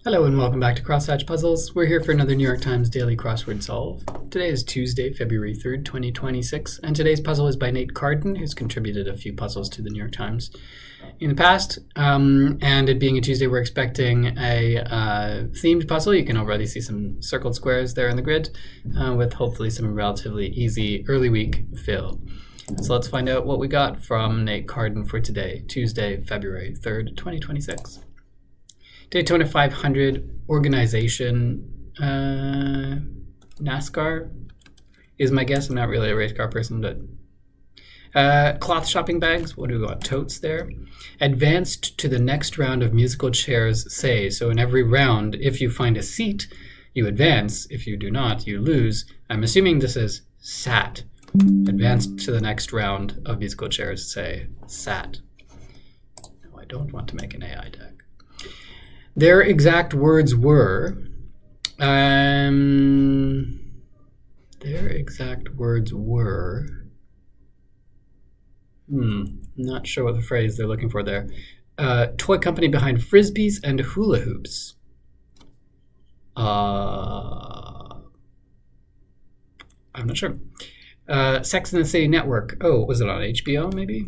Hello and welcome back to Crosshatch Puzzles. We're here for another New York Times Daily Crossword Solve. Today is Tuesday, February 3rd, 2026, and today's puzzle is by Nate Cardin, who's contributed a few puzzles to the New York Times in the past. And it being a Tuesday, we're expecting a themed puzzle. You can already see some circled squares there in the grid, with hopefully some relatively easy early week fill. So let's find out what we got from Nate Cardin for today, Tuesday, February 3rd, 2026. Daytona 500 organization, NASCAR is my guess. I'm not really a race car person, but cloth shopping bags. What do we got? Totes there. Advanced to the next round of musical chairs say. So in every round, if you find a seat, you advance. If you do not, you lose. I'm assuming this is sat. Advanced to the next round of musical chairs say sat. No, I don't want to make an AI deck. Their exact words were, not sure what the phrase they're looking for there. Toy company behind frisbees and hula hoops. I'm not sure. Sex and the City Network. Oh, was it on HBO maybe?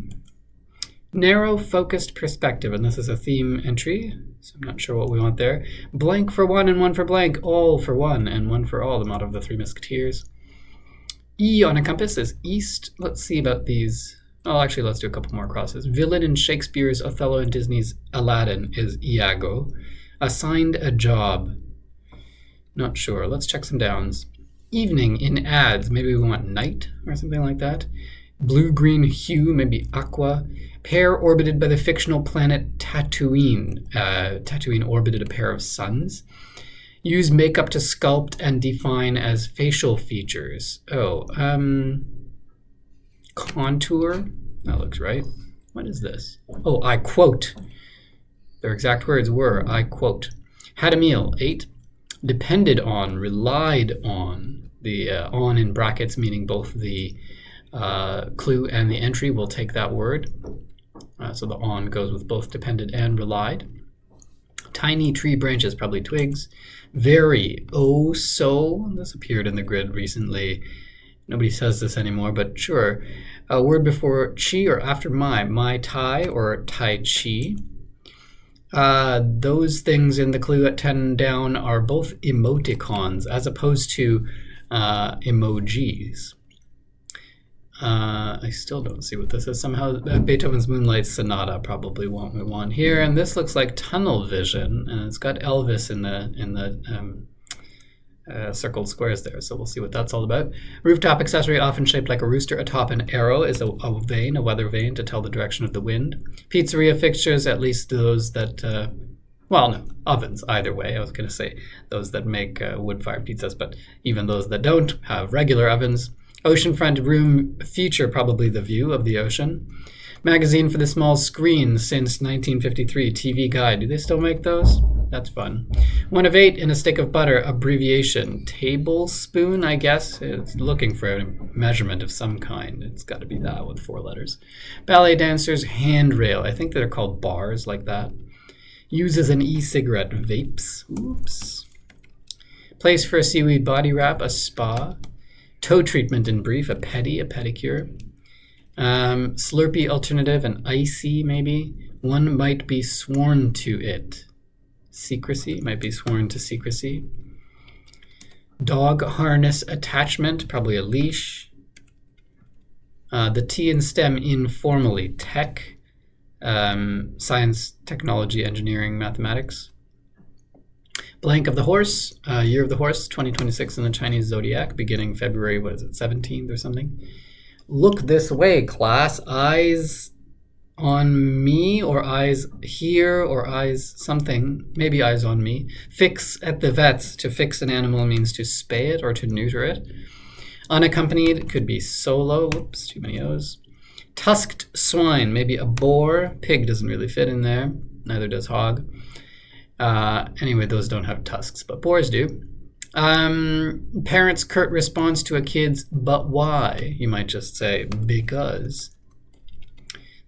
Narrow focused perspective, and this is a theme entry, so I'm not sure what we want there. Blank for one and one for blank, all for one and one for all, the motto of the Three Musketeers. E on a compass is east. Let's see about these. Oh, actually, let's do a couple more crosses. Villain in Shakespeare's Othello and Disney's Aladdin is Iago. Assigned a job. Not sure. Let's check some downs. Evening in ads. Maybe we want night or something like that. Blue-green hue, maybe aqua. Pair orbited by the fictional planet Tatooine. Tatooine orbited a pair of suns. Use makeup to sculpt and define as facial features. Oh, contour. That looks right. What is this? Oh, I quote. Their exact words were, I quote. Had a meal, ate. Depended on, relied on. The on in brackets meaning both the clue and the entry. We'll take that word. So the on goes with both depended and relied. Tiny tree branches, probably twigs. Very, oh so. This appeared in the grid recently. Nobody says this anymore, but sure. A word before chi or after my tai or tai chi. Those things in the clue at 10 down are both emoticons as opposed to emojis. I still don't see what this is. Somehow Beethoven's Moonlight Sonata probably what we want here, and this looks like tunnel vision, and it's got Elvis in the circled squares there. So we'll see what that's all about. Rooftop accessory often shaped like a rooster atop an arrow is a vane, a weather vane to tell the direction of the wind. Pizzeria fixtures, at least those that. Well, no, ovens, either way. I was going to say those that make wood-fired pizzas, but even those that don't have regular ovens. Oceanfront room feature, probably the view of the ocean. Magazine for the small screen since 1953, TV Guide. Do they still make those? That's fun. 1 of 8 in a stick of butter, abbreviation. Tablespoon, I guess. It's looking for a measurement of some kind. It's got to be that with 4 letters. Ballet dancers, handrail. I think they're called bars like that. Uses an e-cigarette, vapes. Oops. Place for a seaweed body wrap, a spa. Toe treatment in brief, a pedicure. Slurpee alternative, an icy maybe. One might be sworn to it. Secrecy, might be sworn to secrecy. Dog harness attachment, probably a leash. The T in STEM informally, tech. Science, technology, engineering, mathematics. Blank of the horse, year of the horse, 2026 in the Chinese zodiac, beginning February, 17th or something. Look this way, class. Eyes on me, or eyes here, or eyes something. Maybe eyes on me. Fix at the vets. To fix an animal means to spay it or to neuter it. Unaccompanied could be solo. Whoops, too many O's. Tusked swine, maybe a boar. Pig doesn't really fit in there. Neither does hog. Anyway, those don't have tusks, but boars do. Parents' curt response to a kid's "but why?" You might just say, because.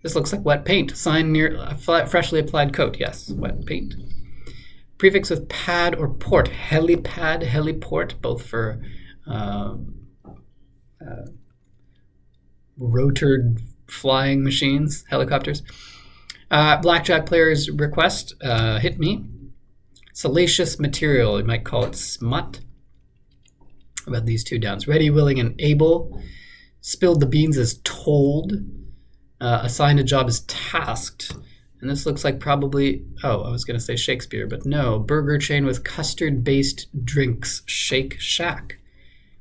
This looks like wet paint. Sign near a freshly applied coat. Yes, wet paint. Prefix with pad or port. Helipad, heliport, both for rotored flying machines, helicopters. Blackjack player's request, hit me. Salacious material, you might call it smut. About these two downs. Ready, willing, and able. Spilled the beans is told. Assigned a job is tasked. And this looks like probably, I was going to say Shakespeare, but no. Burger chain with custard-based drinks, Shake Shack.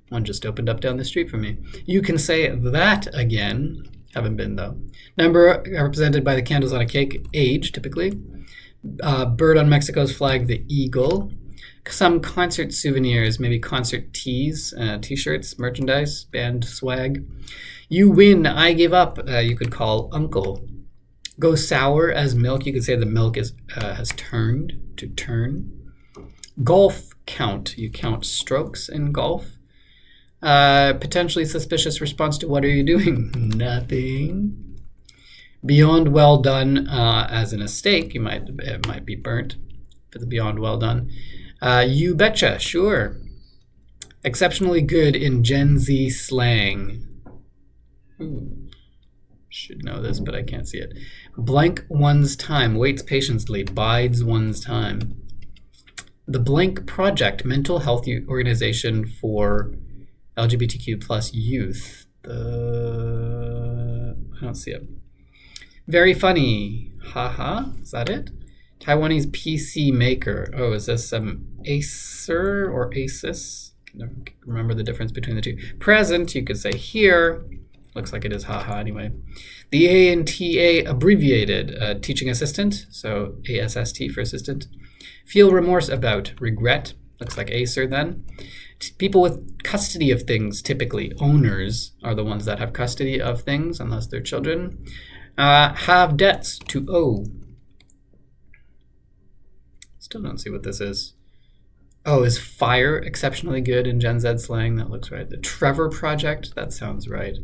One just opened up down the street from me. You can say that again. Haven't been, though. Number represented by the candles on a cake. Age, typically. Bird on Mexico's flag, the eagle. Some concert souvenirs, maybe concert tees, t-shirts, merchandise, band swag. You win, I give up, you could call uncle. Go sour as milk, you could say the milk has turned, to turn. Golf count, you count strokes in golf. Potentially suspicious response to what are you doing? Nothing. Beyond well done, as in a steak, it might be burnt for the beyond well done. You betcha, sure. Exceptionally good in Gen Z slang. Should know this, but I can't see it. Blank one's time, waits patiently, bides one's time. The Blank Project, mental health organization for LGBTQ plus youth. I don't see it. Very funny. Haha, is that it? Taiwanese PC maker. Oh, is this some Acer or Asus? I can never remember the difference between the two. Present, you could say here. Looks like it is haha anyway. The ANTA abbreviated, teaching assistant, so ASST for assistant. Feel remorse about, regret. Looks like Acer then. People with custody of things, typically owners, are the ones that have custody of things, unless they're children. Have debts, to owe. Still don't see what this is. Oh, is fire exceptionally good in Gen Z slang? That looks right. The Trevor Project, that sounds right.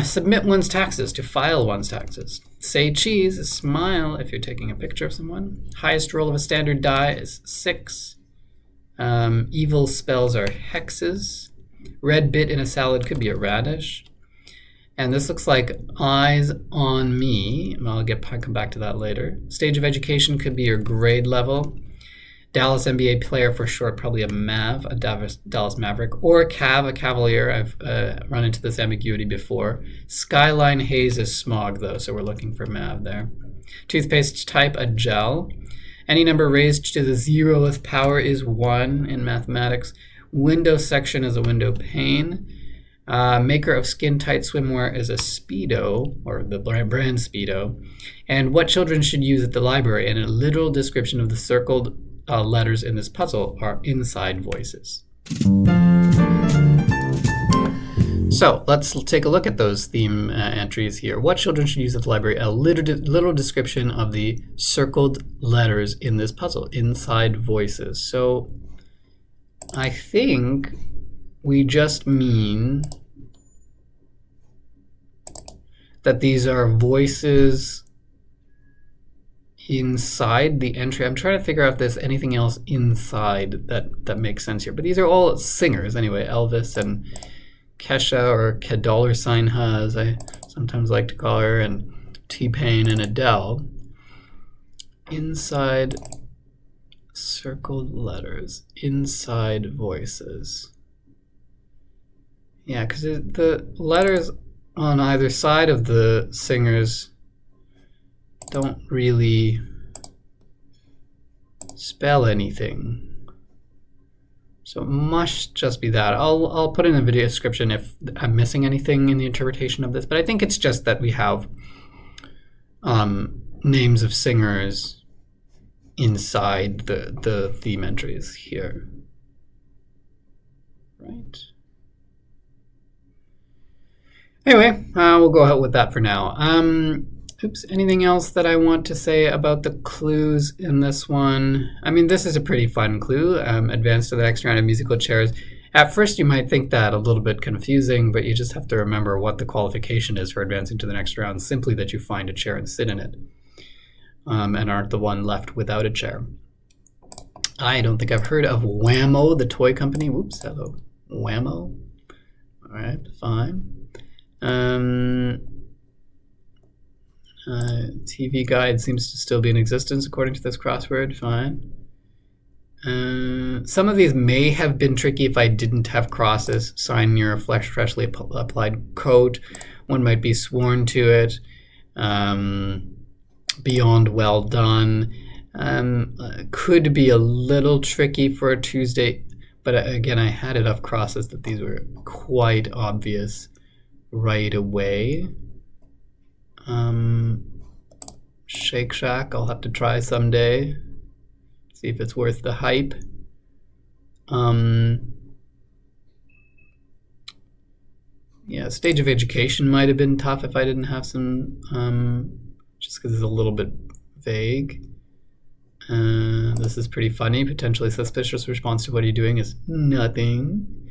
Submit one's taxes, to file one's taxes. Say cheese, smile if you're taking a picture of someone. Highest roll of a standard die is 6. Evil spells are hexes. Red bit in a salad could be a radish. And this looks like eyes on me. I'll come back to that later. Stage of education could be your grade level. Dallas NBA player for short, probably a Mav, a Dallas Maverick, or a Cav, a Cavalier. I've run into this ambiguity before. Skyline haze is smog, though, so we're looking for Mav there. Toothpaste type, a gel. Any number raised to the 0th power is 1 in mathematics. Window section is a window pane. Maker of skin-tight swimwear is a Speedo, or the brand Speedo. And what children should use at the library, and a literal description of the circled letters in this puzzle are inside voices. So let's take a look at those theme entries here. What children should use at the library? A literal description of the circled letters in this puzzle, inside voices. So I think we just mean that these are voices inside the entry. I'm trying to figure out if there's anything else inside that makes sense here. But these are all singers anyway. Elvis and Kesha, or $, as I sometimes like to call her, and T-Pain and Adele. Inside circled letters, inside voices. Yeah, because the letters on either side of the singers don't really spell anything. So it must just be that. I'll put in a video description if I'm missing anything in the interpretation of this, but I think it's just that we have names of singers inside the theme entries here. Right. Anyway, we'll go out with that for now. Anything else that I want to say about the clues in this one? I mean, this is a pretty fun clue. Advance to the next round of musical chairs. At first, you might think that a little bit confusing, but you just have to remember what the qualification is for advancing to the next round, simply that you find a chair and sit in it. and aren't the one left without a chair. I don't think I've heard of Whammo, the toy company. Whoops, hello. Whammo. All right, fine. TV guide seems to still be in existence according to this crossword. Fine. Some of these may have been tricky if I didn't have crosses. Sign near a freshly applied coat. One might be sworn to it. Beyond well done. Could be a little tricky for a Tuesday, but again, I had enough crosses that these were quite obvious right away. Shake Shack, I'll have to try someday. See if it's worth the hype. Yeah, stage of education might have been tough if I didn't have some, just because it's a little bit vague. This is pretty funny. Potentially suspicious response to what are you doing is nothing.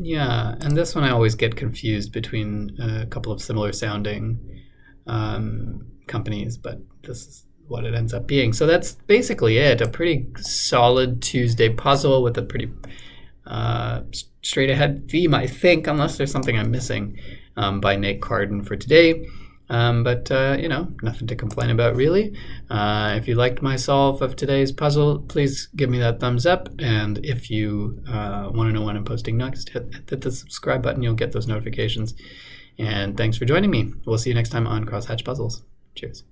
Yeah, and this one I always get confused between a couple of similar sounding companies, but this is what it ends up being. So that's basically it. A pretty solid Tuesday puzzle with a pretty straight ahead theme, I think, unless there's something I'm missing, by Nate Cardin for today. But nothing to complain about, really. If you liked my solve of today's puzzle, please give me that thumbs up. And if you want to know when I'm posting next, hit the subscribe button. You'll get those notifications. And thanks for joining me. We'll see you next time on Crosshatch Puzzles. Cheers.